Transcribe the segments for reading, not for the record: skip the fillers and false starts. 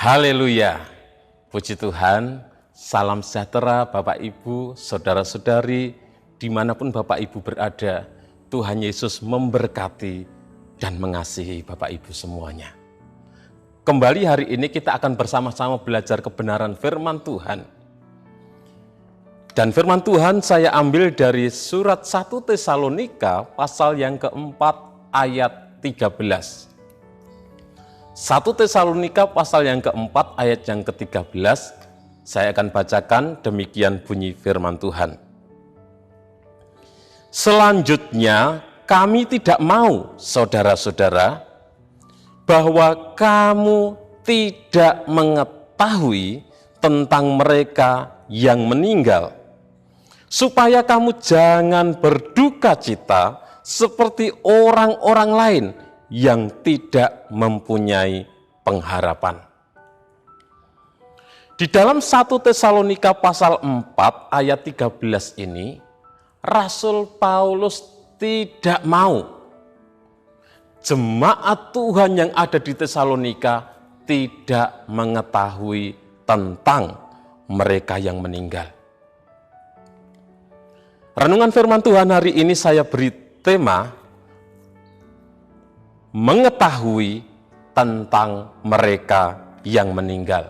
Haleluya, puji Tuhan, salam sejahtera Bapak Ibu, Saudara-saudari, dimanapun Bapak Ibu berada, Tuhan Yesus memberkati dan mengasihi Bapak Ibu semuanya. Kembali hari ini kita akan bersama-sama belajar kebenaran firman Tuhan. Dan firman Tuhan saya ambil dari surat 1 Tesalonika pasal yang keempat ayat 13. 1 Tesalonika pasal yang keempat ayat yang ke-13, saya akan bacakan demikian bunyi firman Tuhan. Selanjutnya, kami tidak mau, saudara-saudara, bahwa kamu tidak mengetahui tentang mereka yang meninggal, supaya kamu jangan berduka cita seperti orang-orang lain yang tidak mempunyai pengharapan. Di dalam 1 Tesalonika pasal 4 ayat 13 ini, Rasul Paulus tidak mau jemaat Tuhan yang ada di Tesalonika tidak mengetahui tentang mereka yang meninggal. Renungan firman Tuhan hari ini saya beri tema mengetahui tentang mereka yang meninggal.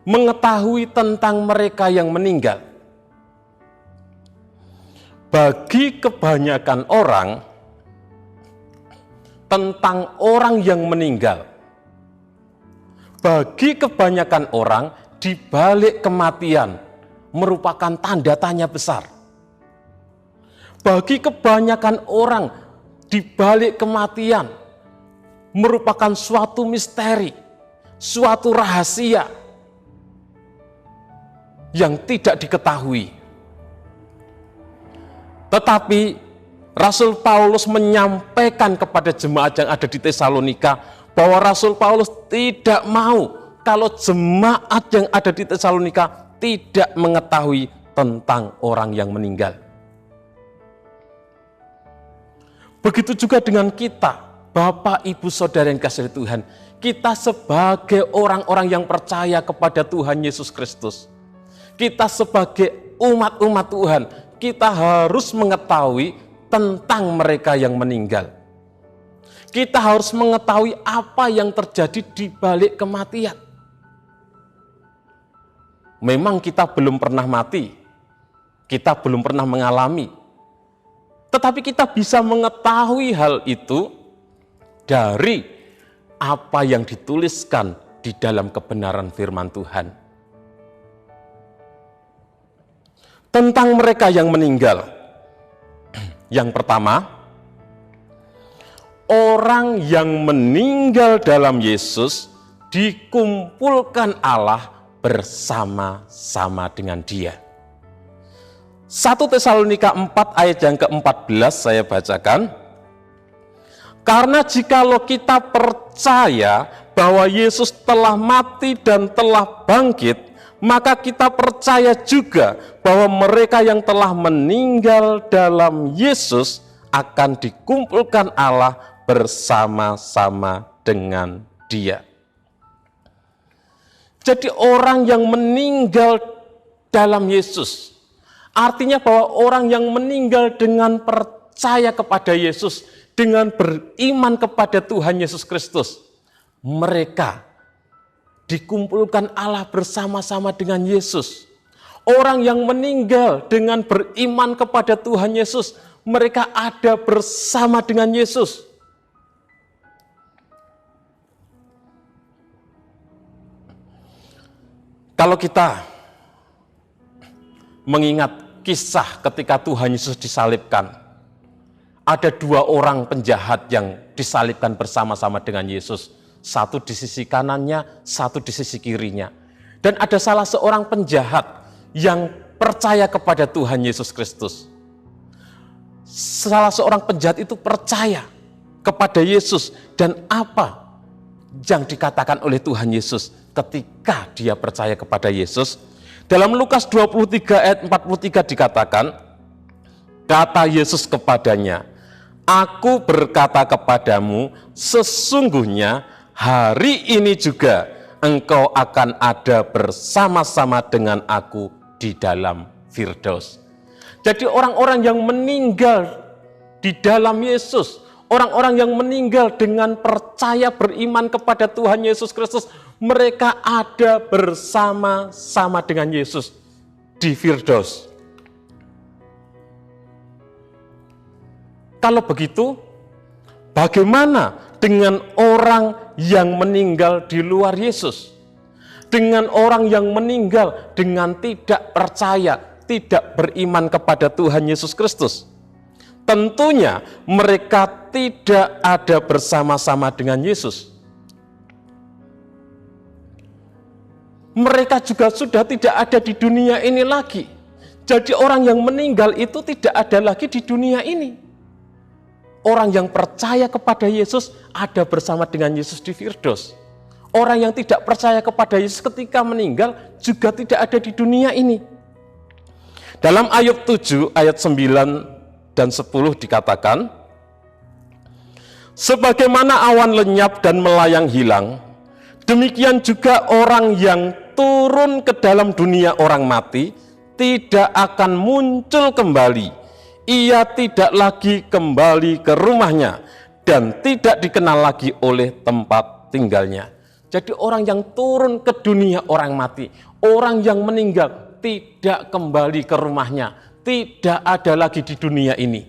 Mengetahui tentang mereka yang meninggal. Bagi kebanyakan orang, tentang orang yang meninggal. Bagi kebanyakan orang, di balik kematian merupakan tanda tanya besar. Bagi kebanyakan orang, di balik kematian merupakan suatu misteri, suatu rahasia yang tidak diketahui. Tetapi Rasul Paulus menyampaikan kepada jemaat yang ada di Tesalonika bahwa Rasul Paulus tidak mau kalau jemaat yang ada di Tesalonika tidak mengetahui tentang orang yang meninggal. Begitu juga dengan kita, Bapak, Ibu, Saudara yang kasih Tuhan. Kita sebagai orang-orang yang percaya kepada Tuhan Yesus Kristus. Kita sebagai umat-umat Tuhan, kita harus mengetahui tentang mereka yang meninggal. Kita harus mengetahui apa yang terjadi di balik kematian. Memang kita belum pernah mati, kita belum pernah mengalami. Tetapi kita bisa mengetahui hal itu dari apa yang dituliskan di dalam kebenaran firman Tuhan. Tentang mereka yang meninggal. Yang pertama, orang yang meninggal dalam Yesus dikumpulkan Allah bersama-sama dengan Dia. 1 Tesalonika 4 ayat yang ke-14 saya bacakan. Karena jikalau kita percaya bahwa Yesus telah mati dan telah bangkit, maka kita percaya juga bahwa mereka yang telah meninggal dalam Yesus akan dikumpulkan Allah bersama-sama dengan Dia. Jadi orang yang meninggal dalam Yesus, artinya bahwa orang yang meninggal dengan percaya kepada Yesus, dengan beriman kepada Tuhan Yesus Kristus, mereka dikumpulkan Allah bersama-sama dengan Yesus. Orang yang meninggal dengan beriman kepada Tuhan Yesus, mereka ada bersama dengan Yesus. Kalau kita mengingat kisah ketika Tuhan Yesus disalibkan, ada dua orang penjahat yang disalibkan bersama-sama dengan Yesus. Satu di sisi kanannya, satu di sisi kirinya. Dan ada salah seorang penjahat yang percaya kepada Tuhan Yesus Kristus. Salah seorang penjahat itu percaya kepada Yesus. Dan apa yang dikatakan oleh Tuhan Yesus ketika dia percaya kepada Yesus? Dalam Lukas 23 ayat 43 dikatakan, kata Yesus kepadanya, Aku berkata kepadamu, sesungguhnya hari ini juga engkau akan ada bersama-sama dengan aku di dalam Firdaus. Jadi orang-orang yang meninggal di dalam Yesus, orang-orang yang meninggal dengan percaya beriman kepada Tuhan Yesus Kristus, mereka ada bersama-sama dengan Yesus di Firdaus. Kalau begitu, bagaimana dengan orang yang meninggal di luar Yesus? Dengan orang yang meninggal dengan tidak percaya, tidak beriman kepada Tuhan Yesus Kristus? Tentunya mereka tidak ada bersama-sama dengan Yesus. Mereka juga sudah tidak ada di dunia ini lagi. Jadi orang yang meninggal itu tidak ada lagi di dunia ini. Orang yang percaya kepada Yesus ada bersama dengan Yesus di Firdaus. Orang yang tidak percaya kepada Yesus ketika meninggal juga tidak ada di dunia ini. Dalam Ayub 7 ayat 9 dan 10 dikatakan, sebagaimana awan lenyap dan melayang hilang, demikian juga orang yang turun ke dalam dunia orang mati tidak akan muncul kembali. Ia tidak lagi kembali ke rumahnya dan tidak dikenal lagi oleh tempat tinggalnya. Jadi orang yang turun ke dunia orang mati, orang yang meninggal tidak kembali ke rumahnya, tidak ada lagi di dunia ini.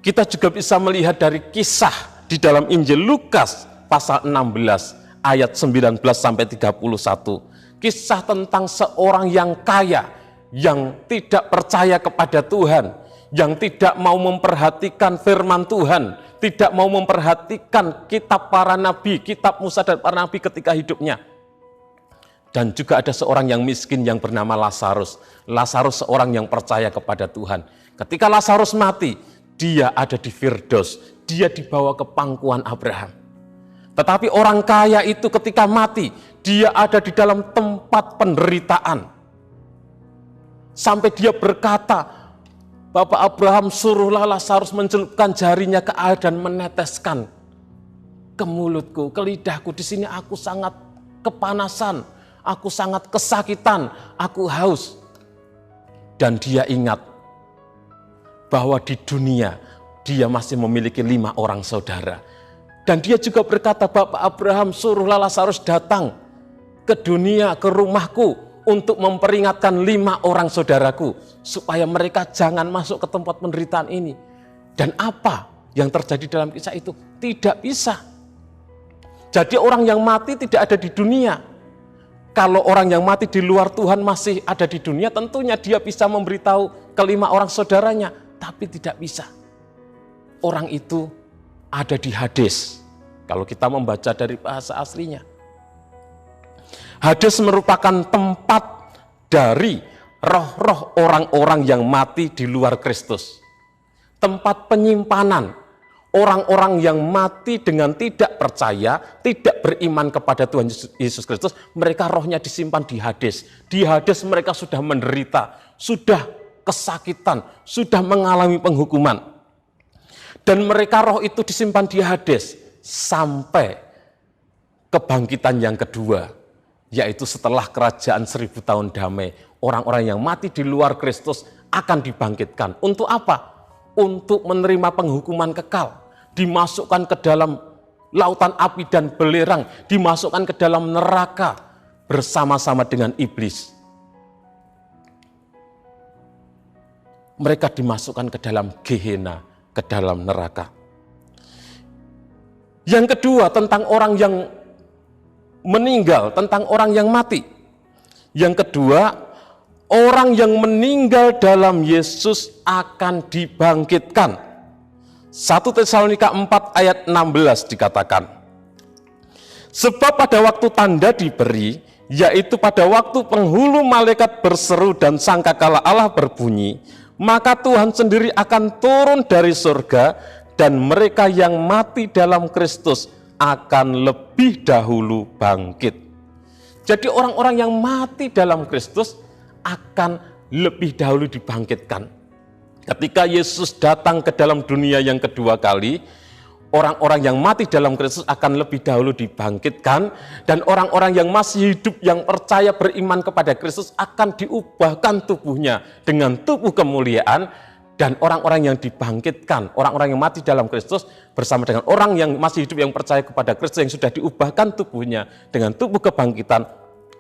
Kita juga bisa melihat dari kisah di dalam Injil Lukas pasal 16 ayat 19 sampai 31. Kisah tentang seorang yang kaya yang tidak percaya kepada Tuhan, yang tidak mau memperhatikan firman Tuhan, tidak mau memperhatikan kitab para nabi, kitab Musa dan para nabi ketika hidupnya. Dan juga ada seorang yang miskin yang bernama Lazarus. Lazarus seorang yang percaya kepada Tuhan. Ketika Lazarus mati, dia ada di Firdaus, dia dibawa ke pangkuan Abraham. Tetapi orang kaya itu ketika mati, dia ada di dalam tempat penderitaan. Sampai dia berkata, Bapak Abraham, suruhlah Lazarus mencelupkan jarinya ke air dan meneteskan ke mulutku, ke lidahku. Di sini aku sangat kepanasan, aku sangat kesakitan, aku haus. Dan dia ingat bahwa di dunia dia masih memiliki 5 orang saudara. Dan dia juga berkata, Bapak Abraham, suruhlah Lazarus datang ke dunia, ke rumahku, untuk memperingatkan 5 orang saudaraku, supaya mereka jangan masuk ke tempat penderitaan ini. Dan apa yang terjadi dalam kisah itu? Tidak bisa. Jadi orang yang mati tidak ada di dunia. Kalau orang yang mati di luar Tuhan masih ada di dunia, tentunya dia bisa memberitahu ke 5 orang saudaranya. Tapi tidak bisa. Orang itu ada di Hades. Kalau kita membaca dari bahasa aslinya. Hades merupakan tempat dari roh-roh orang-orang yang mati di luar Kristus. Tempat penyimpanan orang-orang yang mati dengan tidak percaya, tidak beriman kepada Tuhan Yesus Kristus. Mereka rohnya disimpan di Hades. Di Hades mereka sudah menderita, sudah kesakitan, sudah mengalami penghukuman. Dan mereka roh itu disimpan di Hades sampai kebangkitan yang kedua, yaitu setelah kerajaan 1000 tahun damai, orang-orang yang mati di luar Kristus akan dibangkitkan. Untuk apa? Untuk menerima penghukuman kekal, dimasukkan ke dalam lautan api dan belerang, dimasukkan ke dalam neraka bersama-sama dengan iblis. Mereka dimasukkan ke dalam Gehenna, ke dalam neraka. Yang kedua, tentang orang yang meninggal, tentang orang yang mati. Yang kedua, orang yang meninggal dalam Yesus akan dibangkitkan. 1 Tesalonika 4 ayat 16 dikatakan, sebab pada waktu tanda diberi, yaitu pada waktu penghulu malaikat berseru dan sangkakala Allah berbunyi, maka Tuhan sendiri akan turun dari surga dan mereka yang mati dalam Kristus akan lebih dahulu bangkit. Jadi orang-orang yang mati dalam Kristus akan lebih dahulu dibangkitkan. Ketika Yesus datang ke dalam dunia yang kedua kali, orang-orang yang mati dalam Kristus akan lebih dahulu dibangkitkan, dan orang-orang yang masih hidup yang percaya beriman kepada Kristus akan diubahkan tubuhnya dengan tubuh kemuliaan, dan orang-orang yang dibangkitkan, orang-orang yang mati dalam Kristus bersama dengan orang yang masih hidup yang percaya kepada Kristus yang sudah diubahkan tubuhnya dengan tubuh kebangkitan,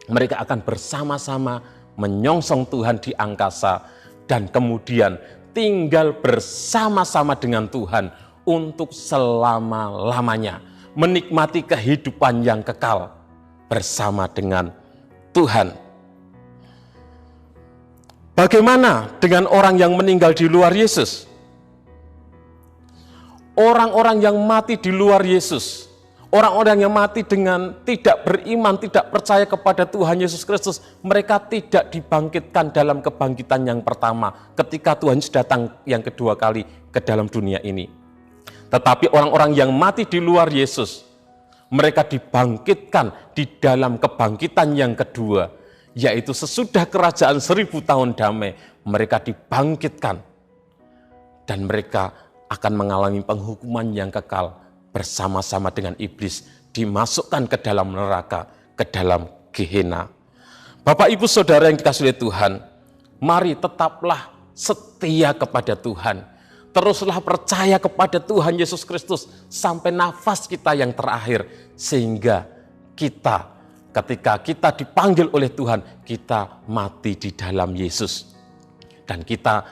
mereka akan bersama-sama menyongsong Tuhan di angkasa dan kemudian tinggal bersama-sama dengan Tuhan untuk selama-lamanya, menikmati kehidupan yang kekal bersama dengan Tuhan. Bagaimana dengan orang yang meninggal di luar Yesus? Orang-orang yang mati di luar Yesus, orang-orang yang mati dengan tidak beriman, tidak percaya kepada Tuhan Yesus Kristus, mereka tidak dibangkitkan dalam kebangkitan yang pertama ketika Tuhan Yesus datang yang kedua kali ke dalam dunia ini. Tetapi orang-orang yang mati di luar Yesus, mereka dibangkitkan di dalam kebangkitan yang kedua, yaitu sesudah kerajaan 1000 tahun damai, mereka dibangkitkan dan mereka akan mengalami penghukuman yang kekal bersama-sama dengan iblis, dimasukkan ke dalam neraka, ke dalam Gehenna. Bapak, Ibu, Saudara yang dikasihi oleh Tuhan, mari tetaplah setia kepada Tuhan. Teruslah percaya kepada Tuhan Yesus Kristus sampai nafas kita yang terakhir, sehingga kita, ketika kita dipanggil oleh Tuhan, kita mati di dalam Yesus. Dan kita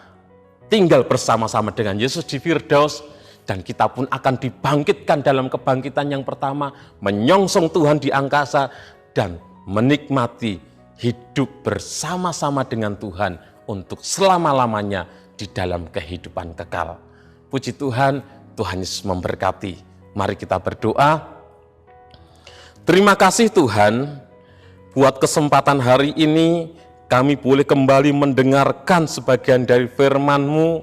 tinggal bersama-sama dengan Yesus di Firdaus, dan kita pun akan dibangkitkan dalam kebangkitan yang pertama, menyongsong Tuhan di angkasa, dan menikmati hidup bersama-sama dengan Tuhan untuk selama-lamanya di dalam kehidupan kekal. Puji Tuhan, Tuhan Yesus memberkati. Mari kita berdoa. Terima kasih Tuhan, buat kesempatan hari ini kami boleh kembali mendengarkan sebagian dari firman-Mu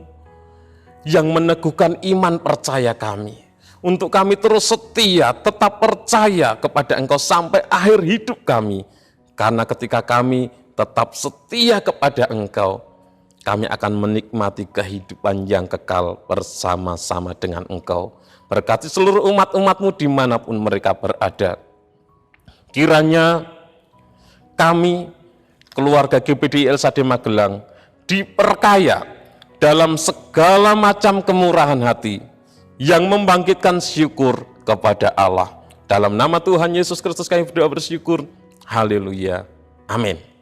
yang meneguhkan iman percaya kami. Untuk kami terus setia, tetap percaya kepada Engkau sampai akhir hidup kami. Karena ketika kami tetap setia kepada Engkau, kami akan menikmati kehidupan yang kekal bersama-sama dengan Engkau. Berkati seluruh umat-umat-Mu dimanapun mereka berada. Kiranya kami, keluarga GPDI LSAD Magelang, diperkaya dalam segala macam kemurahan hati yang membangkitkan syukur kepada Allah. Dalam nama Tuhan Yesus Kristus kami berdoa bersyukur. Haleluya. Amin.